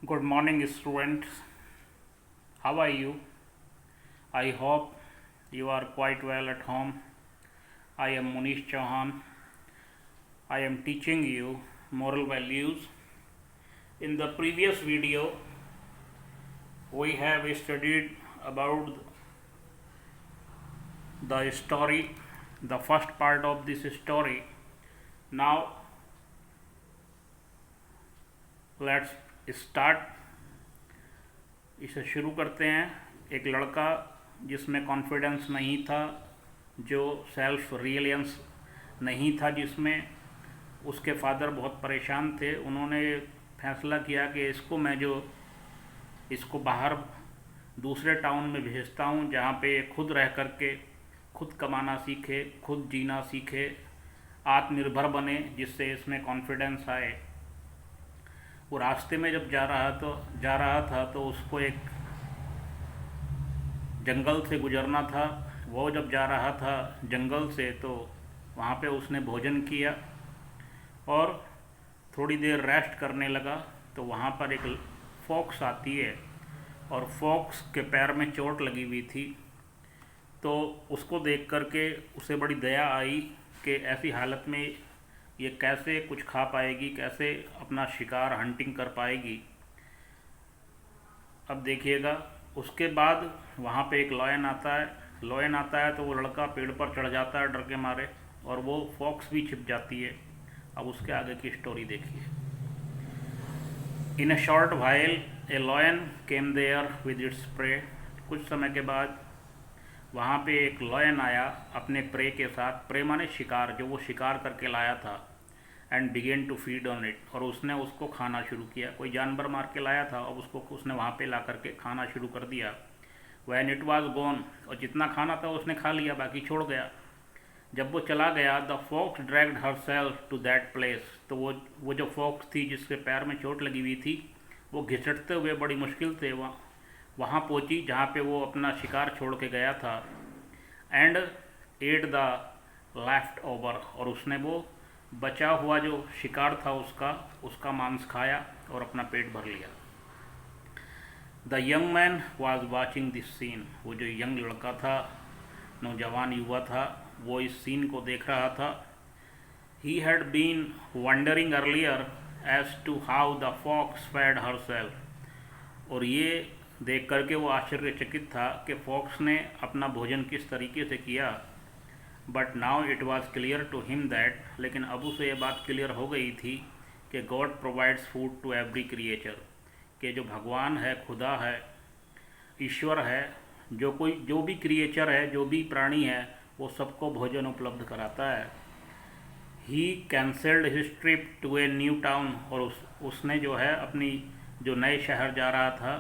Good morning, students. How are you? I hope you are quite well at home. I am Munish Chauhan. I am teaching you moral values. In the previous video, we have studied about the story, the first part of this story. Now, let's start. इसे शुरू करते हैं। एक लड़का जिसमें confidence नहीं था, जो सेल्फ रियलियंस नहीं था, जिसमें उसके फादर बहुत परेशान थे। उन्होंने फैसला किया कि इसको बाहर दूसरे टाउन में भेजता हूँ, जहाँ पे खुद रह करके खुद कमाना सीखे, खुद जीना सीखे, आत्मनिर्भर बने, जिससे इसमें कॉन्फिडेंस आए। वो रास्ते में जब जा रहा था तो उसको एक जंगल से गुजरना था। वो जब जा रहा था जंगल से, तो वहाँ पे उसने भोजन किया और थोड़ी देर रेस्ट करने लगा। तो वहाँ पर एक फॉक्स आती है और फॉक्स के पैर में चोट लगी हुई थी। तो उसको देख करके उसे बड़ी दया आई कि ऐसी हालत में ये कैसे कुछ खा पाएगी, कैसे अपना शिकार हंटिंग कर पाएगी। अब देखिएगा, उसके बाद वहाँ पे एक लॉयन आता है तो वो लड़का पेड़ पर चढ़ जाता है डर के मारे, और वो फॉक्स भी छिप जाती है। अब उसके आगे की स्टोरी देखिए। In a short while a lion came there with its prey. कुछ समय के बाद वहाँ पे एक लॉयन आया अपने प्रे के साथ। प्रे माने शिकार, जो वो शिकार करके लाया था। And began to feed on it, और उसने उसको खाना शुरू किया। कोई जानवर मार के लाया था, अब उसने वहाँ पे ला करके खाना शुरू कर दिया। वैन इट वॉज गॉन, और जितना खाना था उसने खा लिया, बाकी छोड़ गया। जब वो चला गया, the fox dragged herself to that place. तो वो जो फॉक्स थी जिसके पैर में चोट लगी हुई थी, वो घिसटते हुए बड़ी मुश्किल से वहाँ पहुँची जहाँ पे वो अपना शिकार छोड़ के गया था। And at the left over, और उसने वो बचा हुआ जो शिकार था उसका मांस खाया और अपना पेट भर लिया। The young man was watching this scene. वो जो यंग लड़का था, नौजवान युवा था, वो इस सीन को देख रहा था। He had been wondering earlier as to how the fox fed herself. और ये देख करके वो आश्चर्यचकित था कि फॉक्स ने अपना भोजन किस तरीके से किया। But now it was clear to him that, लेकिन अब उसे ये बात क्लियर हो गई थी कि God provides food to every creature, कि जो भगवान है, खुदा है, ईश्वर है, जो भी क्रिएचर है, जो भी प्राणी है, वो सबको भोजन उपलब्ध कराता है। He cancelled his trip to a new town, और उसने जो है अपनी जो नए शहर जा रहा था,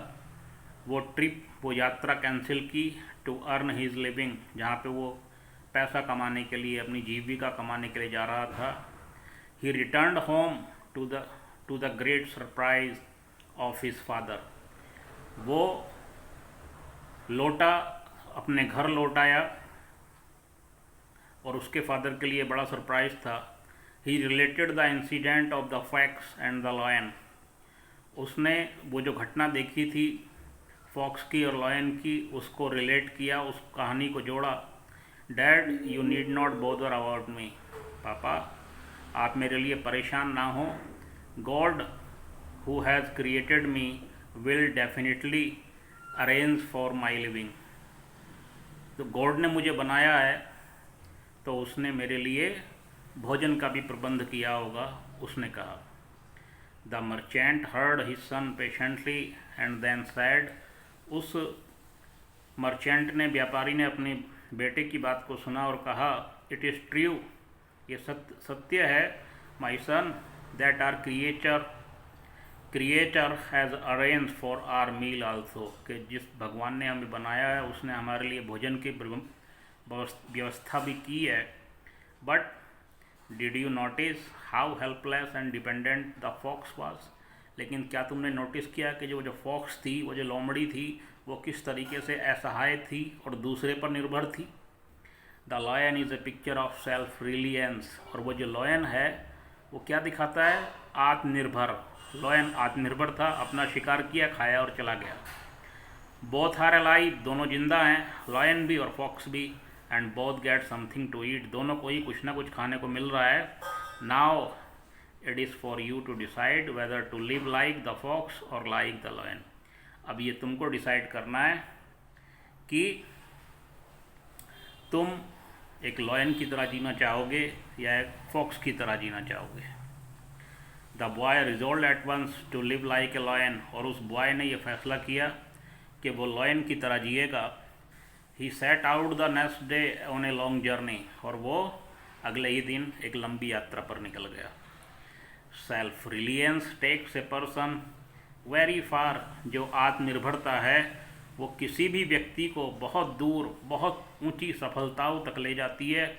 वो यात्रा कैंसिल की। टू अर्न हिज लिविंग, जहाँ पे वो पैसा कमाने के लिए, अपनी जीविका कमाने के लिए जा रहा था। He returned home to the great surprise of his father. वो अपने घर लौट आया, और उसके फादर के लिए बड़ा सरप्राइज था। He related the incident of the fox and the lion. उसने वो जो घटना देखी थी फॉक्स की और लॉयन की, उसको रिलेट किया, उस कहानी को जोड़ा। Dad, you need not bother about me. पापा, आप मेरे लिए परेशान ना हो। God who has created me will definitely arrange for my living. तो गॉड ने मुझे बनाया है, तो उसने मेरे लिए भोजन का भी प्रबंध किया होगा, उसने कहा। The merchant heard his son patiently and then said. उस मर्चेंट ने, व्यापारी ने, अपने बेटे की बात को सुना और कहा, इट इज़ ट्रू, ये सत्य है, my son, that our creator has arrange for our meal also, कि जिस भगवान ने हमें बनाया है उसने हमारे लिए भोजन की व्यवस्था भी की है। But did you notice how helpless and dependent the fox was. लेकिन क्या तुमने नोटिस किया कि जो फॉक्स थी, वो जो लोमड़ी थी, वो किस तरीके से असहाय थी और दूसरे पर निर्भर थी। The lion is a picture of self reliance. और वो जो लॉयन है वो क्या दिखाता है? आत्मनिर्भर, लॉयन आत्मनिर्भर था, अपना शिकार किया, खाया और चला गया। बोथ आर अलाइव, दोनों जिंदा हैं, लॉयन भी और फॉक्स भी, and both get something to eat, दोनों को ही कुछ ना कुछ खाने को मिल रहा है। Now it is for you to decide whether to live like the fox or like the lion. अब ये तुमको डिसाइड करना है कि तुम एक लॉयन की तरह जीना चाहोगे या एक फॉक्स की तरह जीना चाहोगे। The boy resolve at once to live like a lion, और उस बॉय ने यह फैसला किया कि वो लॉयन की तरह जिएगा। He set out the next day on a long journey, और वो अगले ही दिन एक लंबी यात्रा पर निकल गया। Self reliance takes a person very far, जो आत्मनिर्भरता है वो किसी भी व्यक्ति को बहुत दूर, बहुत ऊंची सफलताओं तक ले जाती है।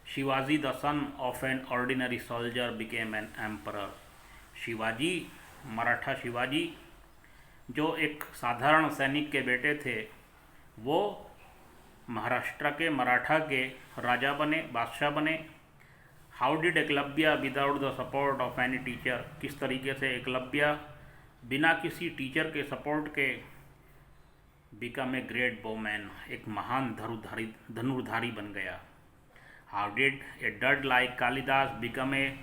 Shivaji the son of an ordinary soldier became an emperor. Shivaji, Maratha Shivaji, जो एक साधारण सैनिक के बेटे थे, वो महाराष्ट्र के, मराठा के राजा बने, बादशाह बने। How did Eklavya without the support of any teacher, किस तरीके से एकलव्य बिना किसी टीचर के सपोर्ट के बिकम ए ग्रेट बोमैन, एक महान धनुर्धारी बन गया। How did a dud like Kalidas become a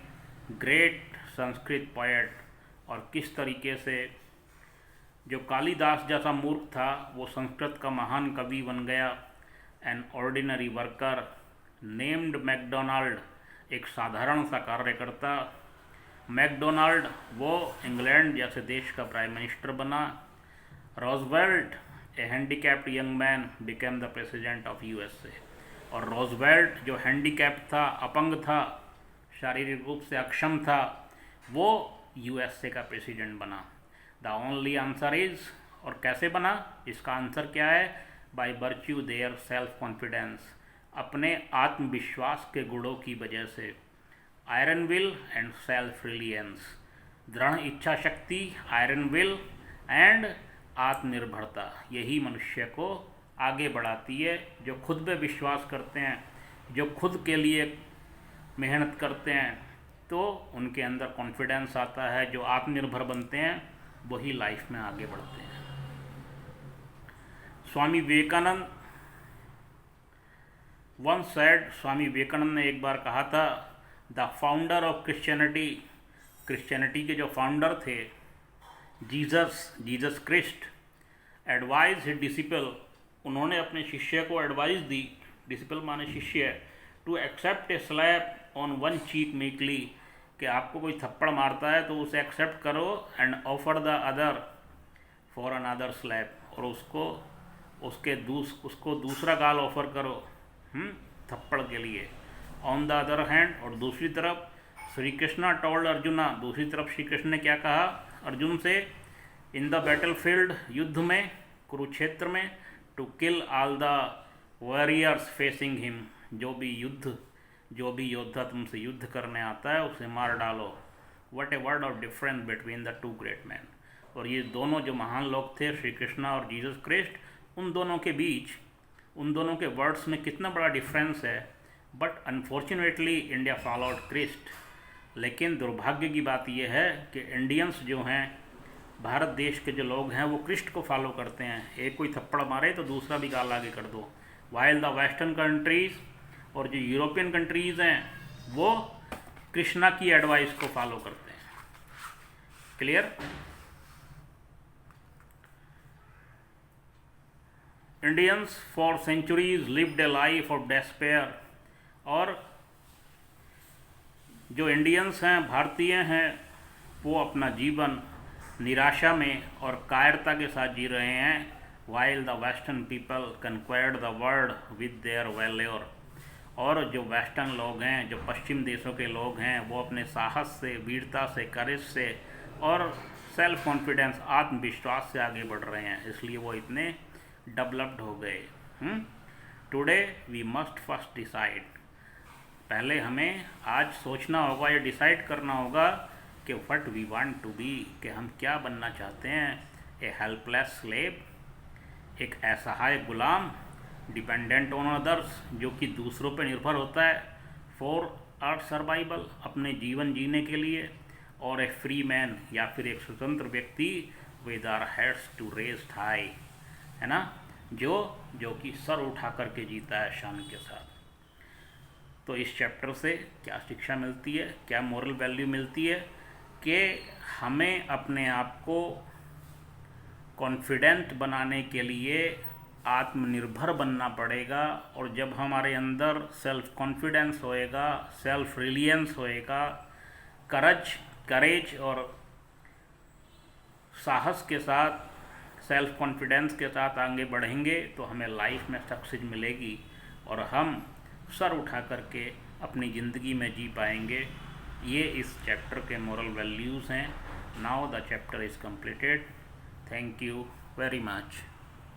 great Sanskrit poet, और किस तरीके से जो कालिदास जैसा मूर्ख था वो संस्कृत का महान कवि बन गया। An ordinary worker named McDonald, एक साधारण सा कार्यकर्ता। मैकडोनाल्ड वो इंग्लैंड जैसे देश का प्राइम मिनिस्टर बना। Roosevelt A handicapped young man became the president of USA, और रोजवेल्ट जो हैंडीकैप्ड था, अपंग था, शारीरिक रूप से अक्षम था, वो यूएसए का प्रेसिडेंट बना। द ओनली आंसर इज, और कैसे बना, इसका आंसर क्या है, by virtue their self confidence, अपने आत्मविश्वास के गुणों की वजह से। Iron will and self reliance, दृढ़ इच्छा शक्ति, आयरन विल एंड आत्मनिर्भरता, यही मनुष्य को आगे बढ़ाती है। जो खुद पे विश्वास करते हैं, जो खुद के लिए मेहनत करते हैं, तो उनके अंदर कॉन्फिडेंस आता है। जो आत्मनिर्भर बनते हैं वही लाइफ में आगे बढ़ते हैं। स्वामी विवेकानंद वन सेड, स्वामी विवेकानंद ने एक बार कहा था, the founder of Christianity, Christianity के जो फाउंडर थे, Jesus Christ, advise his disciple, उन्होंने अपने शिष्य को एडवाइस दी, डिसिपल माने शिष्य, to accept a slap on one cheek meekly, कि आपको कोई थप्पड़ मारता है तो उसे एक्सेप्ट करो, and offer the other for another slap, और उसको दूसरा गाल ऑफर करो थप्पड़ के लिए। ऑन द अदर हैंड, और दूसरी तरफ श्री कृष्णा टोल्ड अर्जुना, दूसरी तरफ श्री कृष्ण ने क्या कहा अर्जुन से, इन द बैटल फील्ड, युद्ध में, कुरुक्षेत्र में, to kill all the warriors facing him, जो भी योद्धा तुमसे युद्ध करने आता है उसे मार डालो। What a word of difference between the two great man, और ये दोनों जो महान लोग थे, श्री कृष्णा और जीसस क्रिस्ट, उन दोनों के बीच, उन दोनों के वर्ड्स में कितना बड़ा डिफरेंस है। But unfortunately India followed Christ, लेकिन दुर्भाग्य की बात यह है कि इंडियंस जो हैं, भारत देश के जो लोग हैं, वो क्रिस्ट को फॉलो करते हैं। एक कोई थप्पड़ मारे तो दूसरा भी गाल आगे कर दो। वाइल द वेस्टर्न कंट्रीज़ और जो यूरोपियन कंट्रीज़ हैं, वो कृष्णा की एडवाइस को फॉलो करते हैं। Clear? Indians for centuries lived a life of despair, और जो इंडियंस हैं, भारतीय हैं, वो अपना जीवन निराशा में और कायरता के साथ जी रहे हैं। While the western people conquered the world with their valour, और जो वेस्टर्न लोग हैं, जो पश्चिम देशों के लोग हैं, वो अपने साहस से, वीरता से, करेज से और सेल्फ कॉन्फिडेंस, आत्मविश्वास से आगे बढ़ रहे हैं, इसलिए वो इतने डेवलप्ड हो गए। Today we must first decide, पहले हमें आज सोचना होगा, ये डिसाइड करना होगा कि what we want to be, कि हम क्या बनना चाहते हैं। ए हेल्पलेस स्लेव, एक असहाय गुलाम, डिपेंडेंट ऑन अदर्स, जो कि दूसरों पर निर्भर होता है, फॉर आवर सर्वाइवल, अपने जीवन जीने के लिए। और ए फ्री मैन या फिर एक स्वतंत्र व्यक्ति with our heads to rest high, है ना, जो कि सर उठा करके जीता है शान के साथ। तो इस चैप्टर से क्या शिक्षा मिलती है, क्या मोरल वैल्यू मिलती है कि हमें अपने आप को कॉन्फिडेंट बनाने के लिए आत्मनिर्भर बनना पड़ेगा। और जब हमारे अंदर सेल्फ कॉन्फिडेंस होएगा, सेल्फ रिलियंस होएगा, करेज और साहस के साथ, सेल्फ कॉन्फिडेंस के साथ आगे बढ़ेंगे तो हमें लाइफ में सक्सेस मिलेगी और हम सर उठा करके अपनी ज़िंदगी में जी पाएंगे। ये इस चैप्टर के मोरल वैल्यूज़ हैं। Now the chapter is completed. Thank you very much.